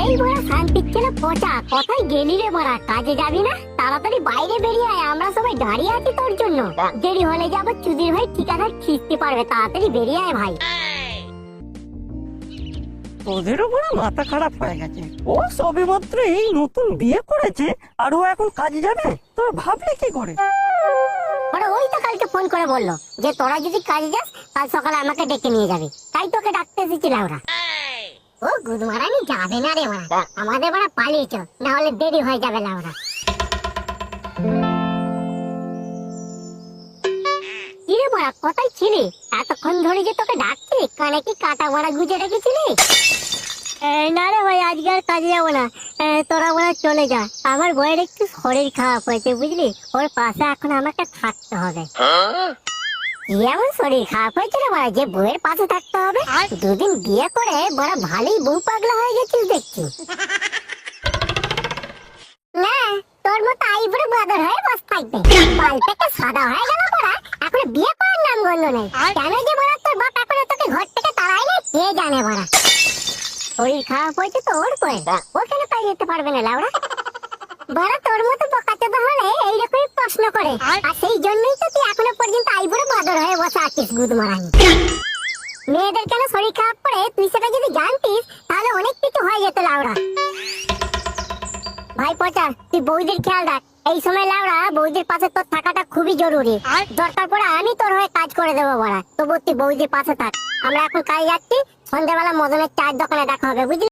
এই বড় শান্তির ছেলে পচা, কোথায় গেলি রে বড়া? কাজে যাবি না? তাড়াতাড়ি বাইরে বেরিয়ে আয়, আমরা সবাই দাঁড়িয়ে আছি তোর জন্য। দেরি হলে যাবো চুদির ভাই ঠিকাদার খিস্তি পারবে, তাড়াতাড়ি বেরিয়ে আয় ভাই। ওদের উপরে মাথা খারাপ হয়ে গেছে। ও সবেমাত্র এই নতুন বিয়ে করেছে আর ও এখন কাজে যাবে, তোর ভাবলে কি করে? ওরা ওই তো কালকে ফোন করে বললো যে তোরা যদি কাজে যাস কাল সকালে আমাকে ডেকে নিয়ে যাবি, তাই তোকে ডাকতে এসেছিলাম ওরা। ও গুদমারানি যাবে না রে ওরা, আমাদের ওরা পালিয়েছ, না হলে দেরি হয়ে যাবে না ওরা। কিরে বড়া, কোথায় ছিলি এতক্ষণ ধরে? যে তোকে ডাকছি, কানে কি কাটা বড়া গুজে রেখেছিলি? না রে ভাই, আজকে আর কাজে যাবো না, তোরা বড়া চলে যা। আমার বইয়ের একটু শরীর খারাপ হয়েছে বুঝলি, ওর পাশে এখন আমাকে থাকতে হবে। এমন শরীর খারাপ হয়েছে রে বড়া যে বউয়ের পাশে থাকতে হবে? দুদিন বিয়ে করে বড় ভালোই বউ পাগলা হয়ে গেছিস দেখছি। না, তোর মতো আইবুড়ো বাদর হয়ে বস থাকবে, বাল থেকে সাদা হয়ে গেল বড়া, এখন বিয়ে করার নাম গন্ধ নেই। কেন যে বড়া তোর বাপ এখন তোকে ঘর থেকে তাড়াই না কে জানে বড়া। শরীর খারাপ হয়েছে তো ওর পরে, ও কেন তাই যেতে পারবে না লাউড়া? বড় তোর মতো বোকাচোদা হলে এইরকমই প্রশ্ন করে, আর সেই জন্যই তো তুই এখনো পর্যন্ত আইবুড়ো বাদর হয়ে বসে আছিস গুদমারানি। মেয়েদের কেন শরীর খারাপ করে তুই সেটা যদি জানতিস তাহলে অনেক কিছু হয়ে যেত লাউড়া। ভাই পচা, তুই বৌদির খেয়াল রাখ, এই সময় লাউড়া বৌদির পাশে তোর থাকাটা খুবই জরুরি। দরকার পড়ে আমি তোর হয়ে কাজ করে দেবো বড়া, তবু তুই বৌদির পাশে থাক। আমরা এখন কাজে যাচ্ছি, সন্ধ্যাবেলা মদনের চায়ের দোকানে দেখা হবে বুঝলি।